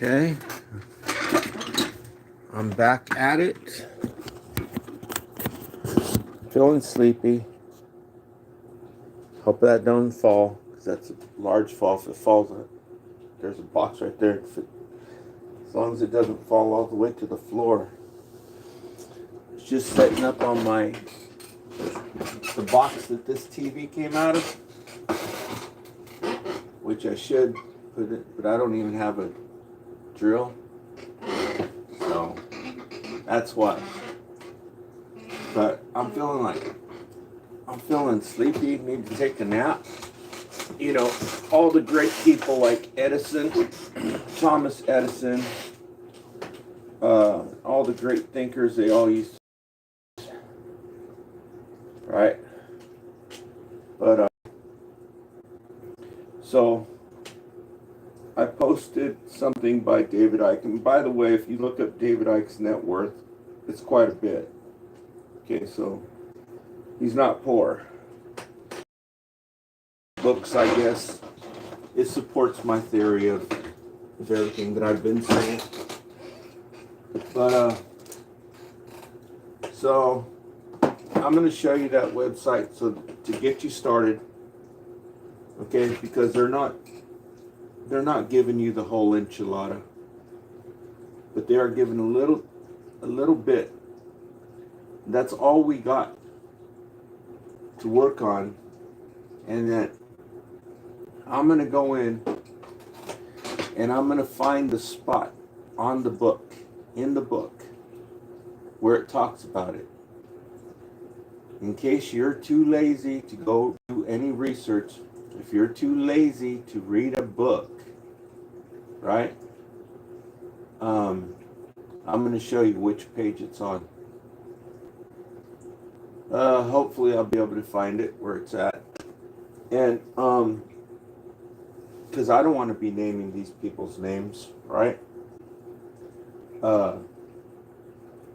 Okay, I'm back at it. Feeling sleepy. Hope that don't fall, because that's a large fall. If it falls, there's a box right there. As long as it doesn't fall all the way to the floor. It's just setting up on the box that this TV came out of, which I should put it, but I don't even have a drill. So that's why. But I'm feeling sleepy, need to take a nap. You know, all the great people like Edison, Thomas Edison, all the great thinkers, they all used to, right? But, so I posted something by David Icke. And by the way, if you look up David Icke's net worth, it's quite a bit. Okay, so he's not poor. Books, I guess, it supports my theory of everything that I've been saying. But, so I'm going to show you that website so to get you started. Okay, because they're not giving you the whole enchilada, but they are giving a little bit. That's all we got to work on, and that I'm going to go in and I'm going to find the spot on the book, in the book, where it talks about it. In case you're too lazy to go do any research, if you're too lazy to read a book, right? I'm going to show you which page it's on. Hopefully I'll be able to find it where it's at. And, because I don't want to be naming these people's names, right? You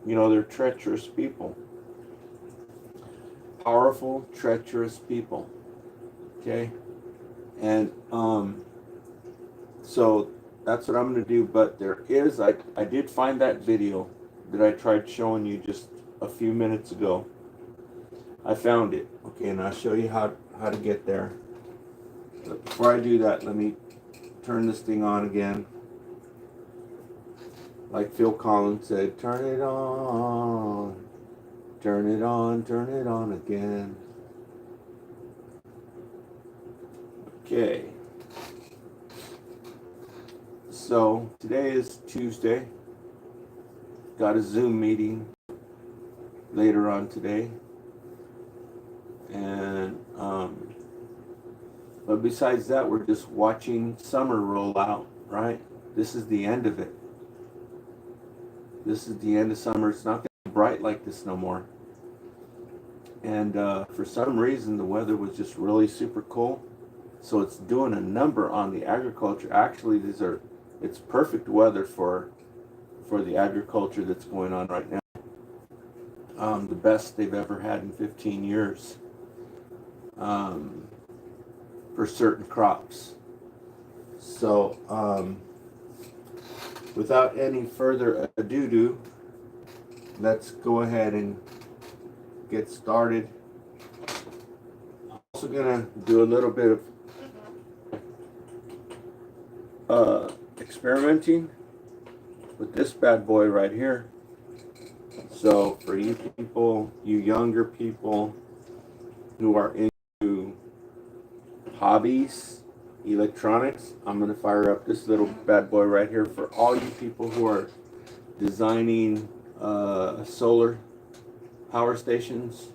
know, they're treacherous people. Powerful, treacherous people. Okay? And, so that's what I'm going to do. But there is, I did find that video that I tried showing you just a few minutes ago. I found it. Okay, and I'll show you how to get there. But before I do that, let me turn this thing on again. Like Phil Collins said, turn it on. Turn it on again. Okay. So today is Tuesday. Got a Zoom meeting later on today. And but besides that, we're just watching summer roll out, right? This is the end of it. This is the end of summer. It's not going to be bright like this no more. And for some reason, the weather was just really super cool. So it's doing a number on the agriculture. Actually, it's perfect weather for the agriculture that's going on right now. The best they've ever had in 15 years. For certain crops. So, without any further ado, let's go ahead and get started. I'm also gonna do a little bit of experimenting with this bad boy right here. So for you people, you younger people who are into hobbies, electronics, I'm going to fire up this little bad boy right here for all you people who are designing solar power stations.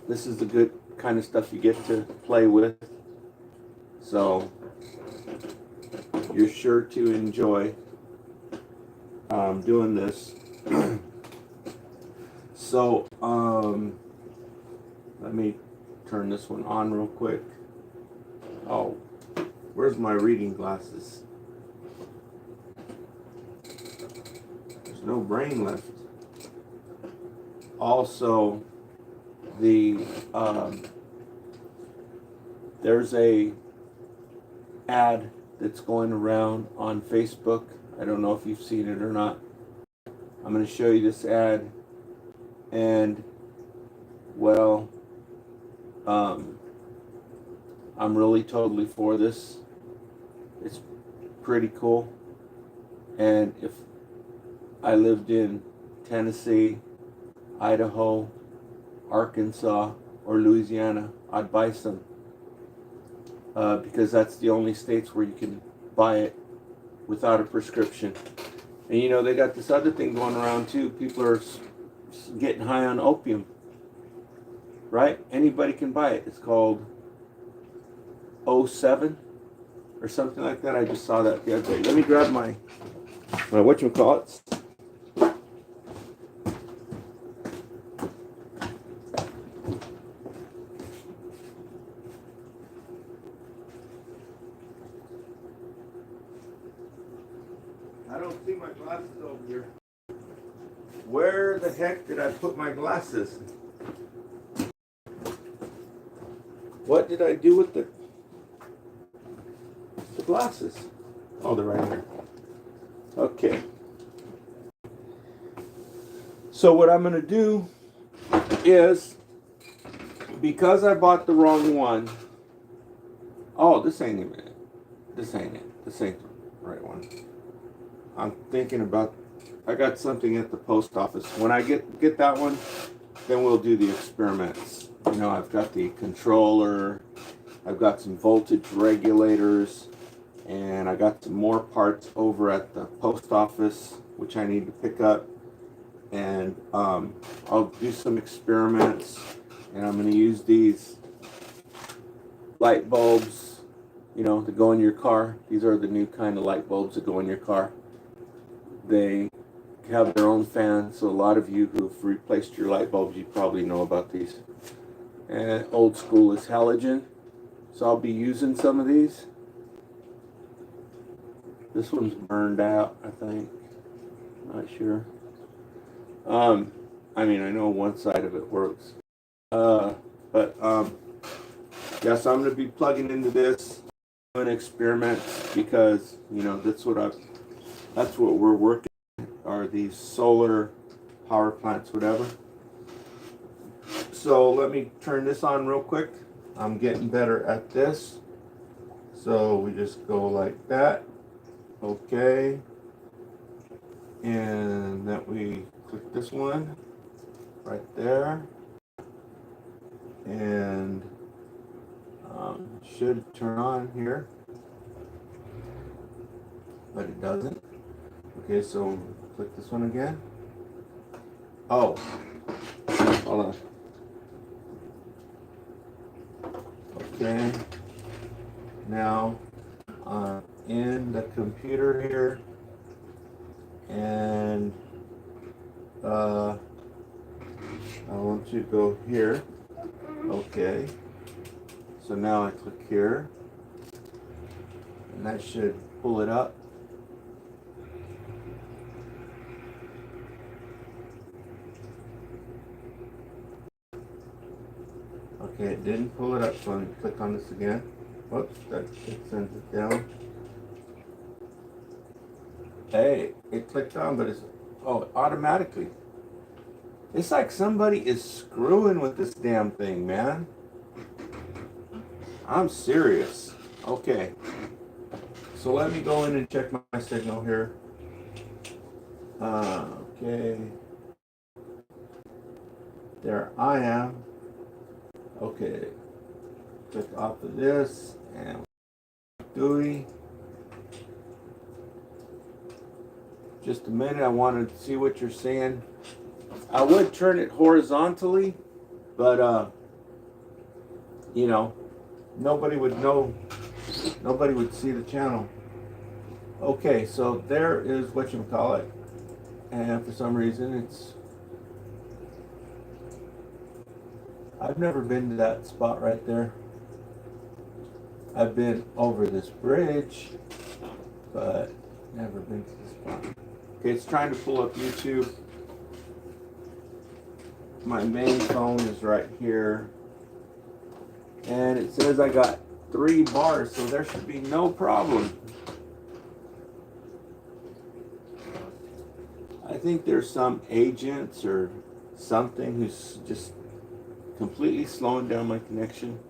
This is the good kind of stuff you get to play with. So you're sure to enjoy doing this. So let me turn this one on real quick. Oh, where's my reading glasses? There's no brain left. Also, there's a ad that's going around on Facebook. I don't know if you've seen it or not. I'm going to show you this ad, and well, I'm really totally for this. It's pretty cool. And if I lived in Tennessee, Idaho, Arkansas, or Louisiana, I'd buy some, because that's the only states where you can buy it without a prescription. And you know, they got this other thing going around too. People are getting high on opium, right? Anybody can buy it. It's called O7 or something like that. I just saw that the other day. Let me grab my whatchamacallit. I don't see my glasses over here. Where the heck did I put my glasses? What did I do with the glasses? Oh, they're right here. Okay. So what I'm going to do is, because I bought the wrong one. Oh, this ain't even it. This ain't it. This ain't the right one. I'm thinking about, I got something at the post office. When I get that one, then we'll do the experiments. You know, I've got the controller, I've got some voltage regulators, and I got some more parts over at the post office, which I need to pick up. And I'll do some experiments, and I'm going to use these light bulbs, you know, that go in your car. These are the new kind of light bulbs that go in your car. They have their own fans, so a lot of you who've replaced your light bulbs, you probably know about these. And old school is halogen, so I'll be using some of these. This one's burned out, I think. Not sure. I mean, I know one side of it works. Yeah, so I'm going to be plugging into this, doing experiments, because, you know, that's what we're working on, are these solar power plants, whatever. So let me turn this on real quick. I'm getting better at this. So we just go like that. Okay. And then we click this one right there. And should turn on here. But it doesn't. Okay, so click this one again. Oh, hold on. Okay, now I'm in the computer here, and I want to go here. Okay, so now I click here, and that should pull it up. Okay, it didn't pull it up, so I'm going to click on this again. Whoops, that sends it down. Hey, it clicked on, but it's, oh, automatically. It's like somebody is screwing with this damn thing, man. I'm serious. Okay. So let me go in and check my signal here. Okay. There I am. Okay, click off of this and GUI. Just a minute, I want to see what you're saying. I would turn it horizontally, but you know, nobody would know, nobody would see the channel. Okay, so there is whatchamacallit, and for some reason it's, I've never been to that spot right there. I've been over this bridge, but never been to this spot. Okay, it's trying to pull up YouTube. My main phone is right here. And it says I got 3 bars, so there should be no problem. I think there's some agents or something who's just completely slowing down my connection.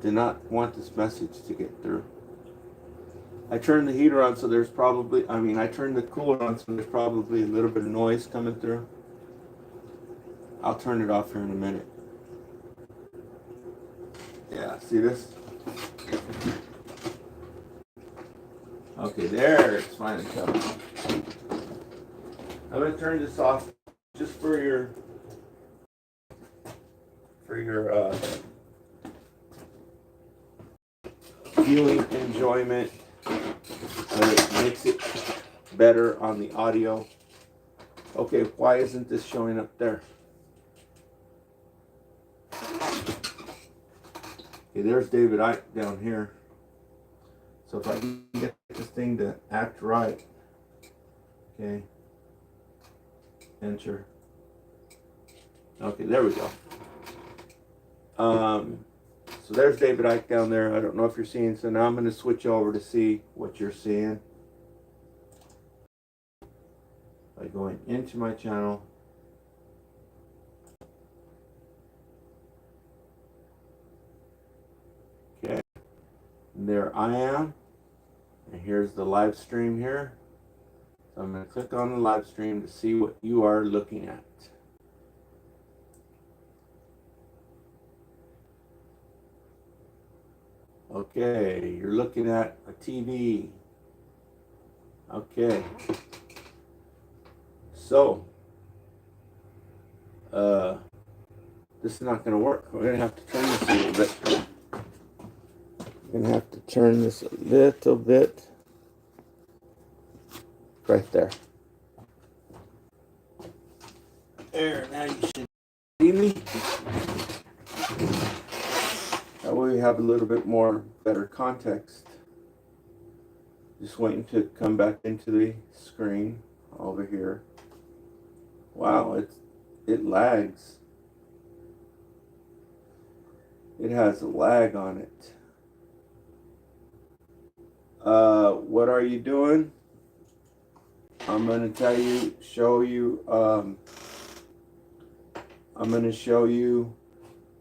Do not want this message to get through. I turned the heater on, so there's probably, I turned the cooler on, so there's probably a little bit of noise coming through. I'll turn it off here in a minute. Yeah, see this? Okay, there, it's finally coming. I'm going to turn this off just for your viewing enjoyment. It makes it better on the audio. Okay, why isn't this showing up there? Okay, there's David Icke down here. So if I can get this thing to act right, okay, enter. Okay, there we go. So there's David Icke down there. I don't know if you're seeing. So now I'm going to switch over to see what you're seeing by going into my channel. Okay, and there I am. And here's the live stream here. So I'm going to click on the live stream to see what you are looking at. Okay, you're looking at a TV. Okay. So, this is not going to work. We're going to have to turn this a little bit. We're going to have to turn this a little bit. Right there. There, now you should see me. That way we have a little bit more better context. Just waiting to come back into the screen over here. Wow, it lags. It has a lag on it. What are you doing? I'm going to show you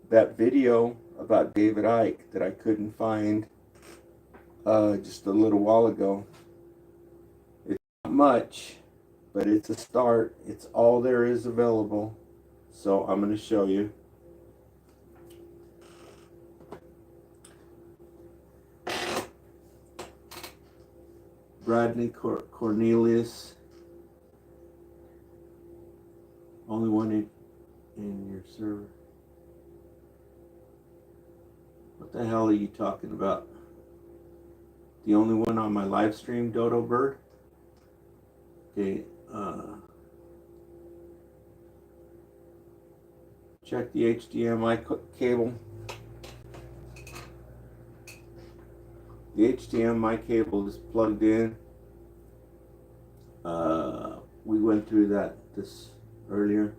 that video about David Icke that I couldn't find just a little while ago. It's not much, but it's a start. It's all there is available. So I'm going to show you. Bradley Cornelius. Only one in your server. What the hell are you talking about? The only one on my live stream, Dodo Bird? Okay, check the HDMI cable. The HDMI cable is plugged in. We went through this earlier.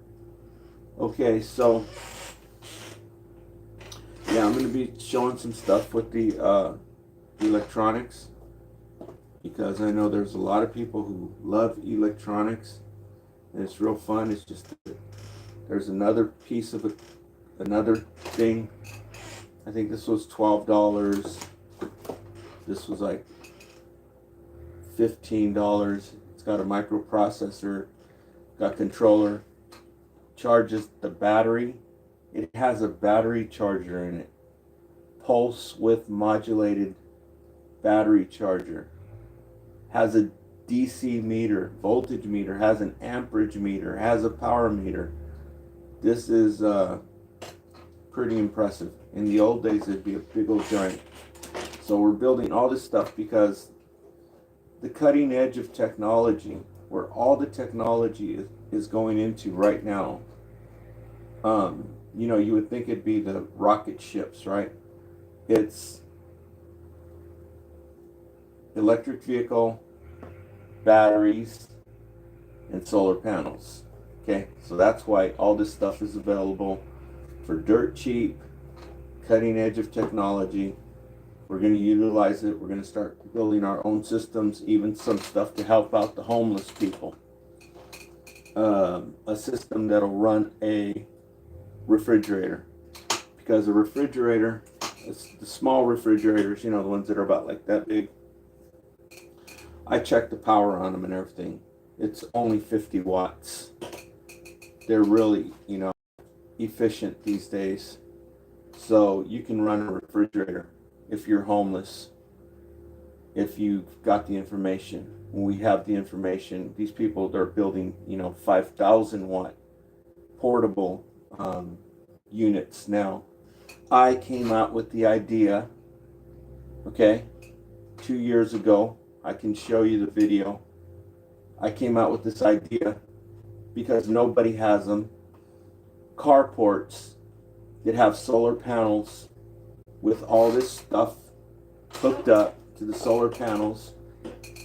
Okay, so yeah, I'm going to be showing some stuff with the electronics, because I know there's a lot of people who love electronics, and it's real fun. It's just that there's another piece of another thing. I think this was $12. This was like $15. It's got a microprocessor, got controller, charges the battery. It has a battery charger in it. Pulse width modulated battery charger. Has a DC meter, voltage meter, has an amperage meter, has a power meter. This is pretty impressive. In the old days, it'd be a big old giant. So we're building all this stuff because the cutting edge of technology, where all the technology is going into right now, you know, you would think it'd be the rocket ships, right? It's electric vehicle, batteries, and solar panels. Okay, so that's why all this stuff is available for dirt cheap, cutting edge of technology. We're going to utilize it. We're going to start building our own systems, even some stuff to help out the homeless people. A system that'll run a refrigerator, because a refrigerator, the small refrigerators, you know, the ones that are about like that big, I checked the power on them and everything. It's only 50 watts. They're really, you know, efficient these days. So you can run a refrigerator if you're homeless, if you've got the information. When we have the information, these people, they're building, you know, 5,000 watt portable units now. I came out with the idea, okay, 2 years ago. I can show you the video. I came out with this idea because nobody has them. Carports that have solar panels with all this stuff hooked up to the solar panels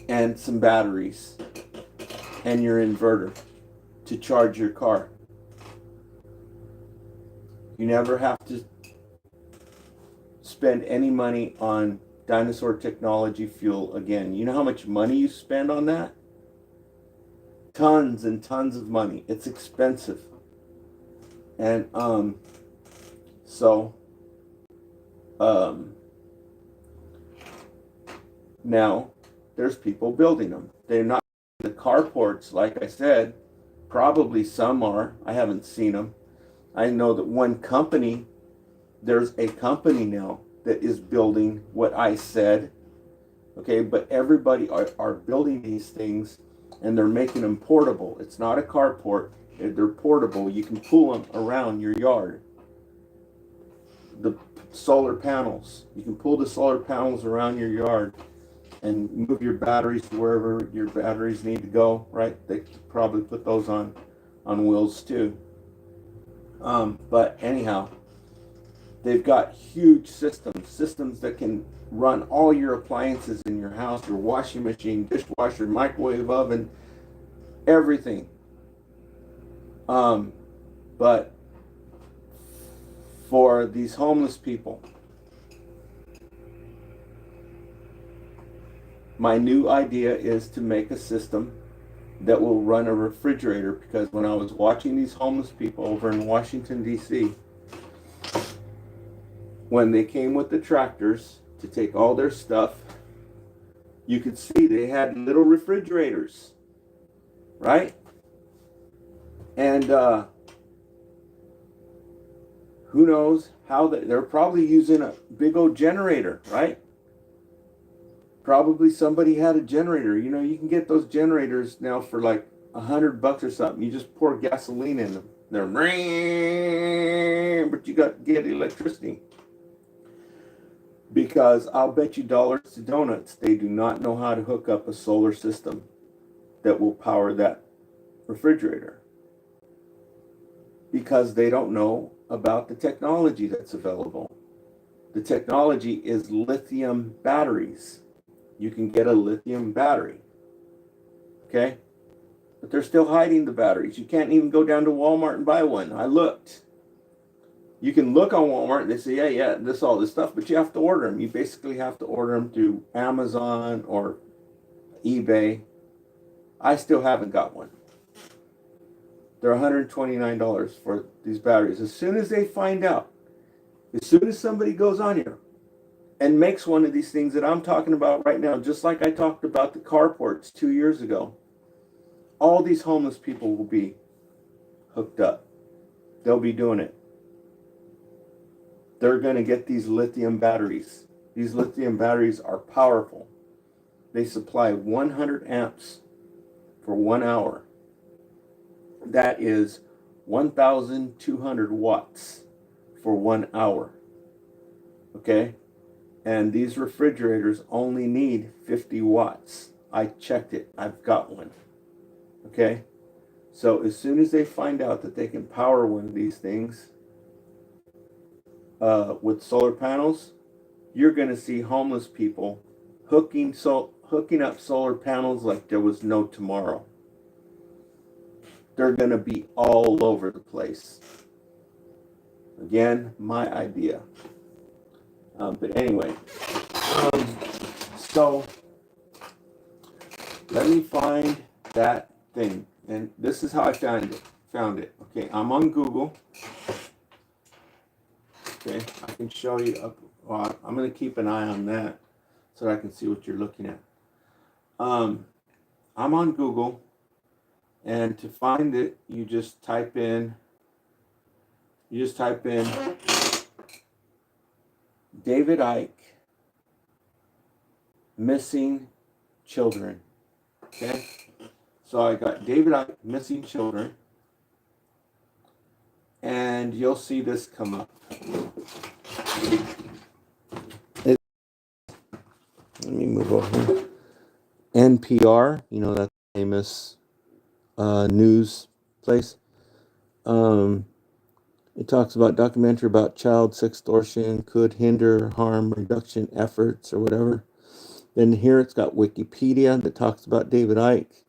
and some batteries and your inverter to charge your car. You never have to spend any money on dinosaur technology fuel again. You know how much money you spend on that? Tons and tons of money. It's expensive. And now there's people building them. They're not the carports, like I said. Probably some are. I haven't seen them. I know that one company, there's a company now that is building what I said. Okay, but everybody are building these things and they're making them portable. It's not a carport. They're portable. You can pull them around your yard. The solar panels. You can pull the solar panels around your yard and move your batteries to wherever your batteries need to go, right? They could probably put those on wheels too. But anyhow, they've got huge systems that can run all your appliances in your house, your washing machine, dishwasher, microwave oven, everything. But for these homeless people, my new idea is to make a system that will run a refrigerator, because when I was watching these homeless people over in Washington, D.C., when they came with the tractors to take all their stuff, you could see they had little refrigerators, right? And who knows how they're probably using a big old generator, right? Probably somebody had a generator. You know, you can get those generators now for like $100 or something. You just pour gasoline in them. They're, but you got to get electricity. Because I'll bet you dollars to donuts, they do not know how to hook up a solar system that will power that refrigerator. Because they don't know about the technology that's available. The technology is lithium batteries. You can get a lithium battery. Okay? But they're still hiding the batteries. You can't even go down to Walmart and buy one. I looked. You can look on Walmart and they say, yeah, this all this stuff, but you have to order them. You basically have to order them through Amazon or eBay. I still haven't got one. They're $129 for these batteries. As soon as they find out, as soon as somebody goes on here and makes one of these things that I'm talking about right now, just like I talked about the carports 2 years ago, all these homeless people will be hooked up. They'll be doing it. They're going to get these lithium batteries. These lithium batteries are powerful. They supply 100 amps for 1 hour. That is 1,200 watts for 1 hour. Okay? And these refrigerators only need 50 watts. I checked it. I've got one. Okay? So as soon as they find out that they can power one of these things with solar panels, you're going to see homeless people hooking up solar panels like there was no tomorrow. They're going to be all over the place. Again, my idea. But anyway, so let me find that thing. And this is how I found it. Okay, I'm on Google. Okay, I can show you up. Well, I'm going to keep an eye on that so that I can see what you're looking at. I'm on Google, and to find it, you just type in David Icke missing children. Okay, so I got David Icke missing children, and you'll see this come up. Let me move over here. NPR, you know, that famous news place. It talks about documentary about child sextortion could hinder harm reduction efforts or whatever. Then here it's got Wikipedia that talks about David Icke.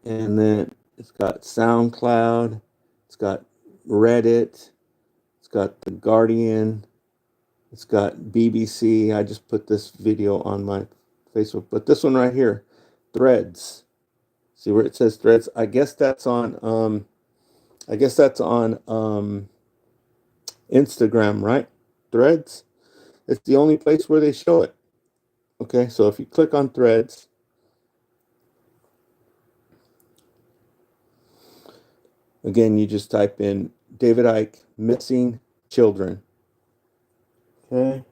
And then it's got SoundCloud. It's got Reddit. It's got The Guardian. It's got BBC. I just put this video on my Facebook. But this one right here, Threads. See where it says Threads? I guess that's on Instagram, right? Threads. It's the only place where they show it. Okay, so if you click on Threads, again, you just type in David Icke missing children. Okay.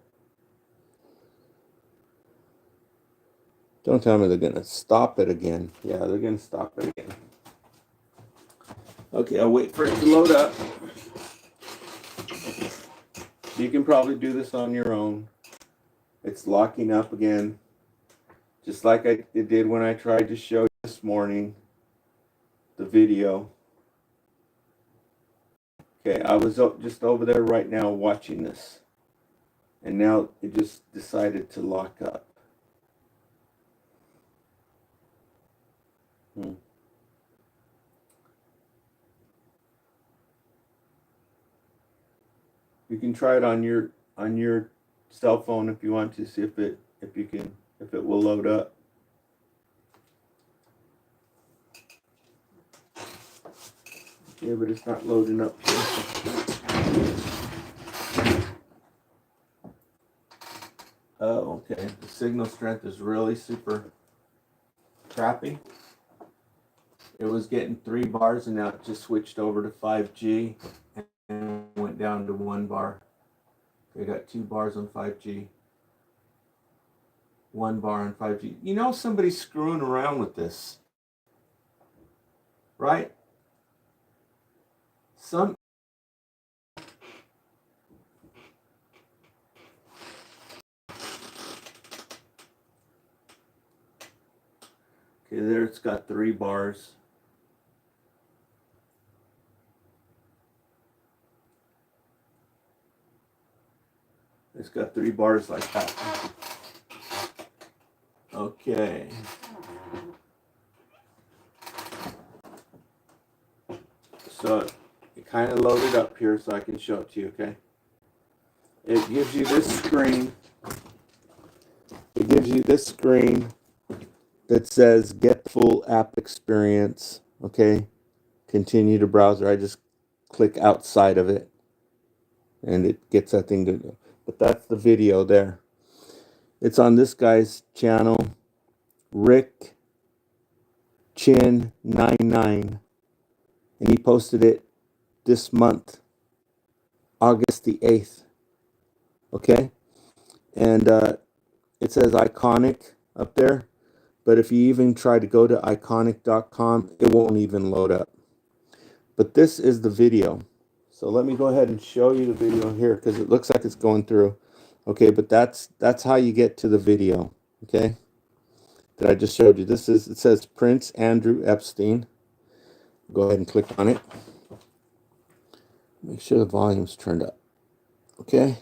Don't tell me they're going to stop it again. Yeah, they're going to stop it again. Okay, I'll wait for it to load up. You can probably do this on your own. It's locking up again, just like it did when I tried to show you this morning the video. Okay, I was just over there right now watching this, and now it just decided to lock up. You can try it on your cell phone if you want to see if it will load up. Yeah, but it's not loading up here. Oh, okay. The signal strength is really super crappy. It was getting 3 bars and now it just switched over to 5G and went down to 1 bar. They got 2 bars on 5G. 1 bar on 5G. You know somebody's screwing around with this, right? Okay, there it's got 3 bars. It's got 3 bars like that. Okay. So it kind of loaded up here so I can show it to you, okay? It gives you this screen. It gives you this screen that says get full app experience, okay? Continue to browser. I just click outside of it and it gets that thing to go. But that's the video there. It's on this guy's channel, Rick Chin 99, and he posted it this month, August the 8th. Okay? And it says iconic up there, but if you even try to go to iconic.com, it won't even load up. But this is the video. So let me go ahead and show you the video here because it looks like it's going through. Okay, but that's how you get to the video, okay? That I just showed you. It says Prince Andrew Epstein. Go ahead and click on it. Make sure the volume's turned up. Okay?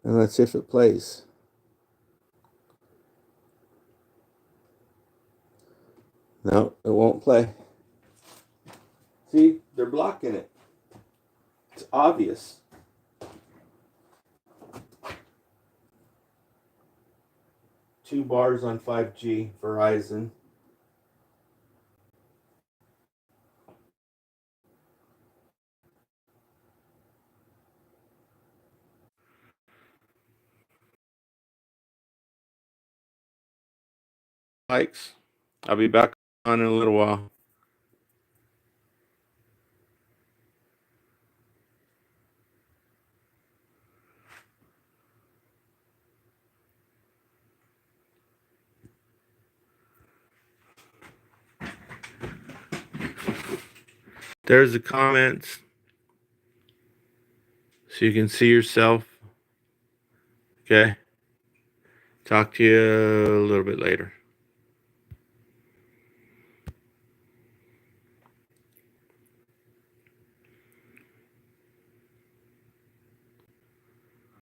And let's see if it plays. No, it won't play. See, they're blocking it. It's obvious. 2 bars on 5G Verizon. Likes. I'll be back on in a little while. There's the comments, so you can see yourself. Okay. Talk to you a little bit later.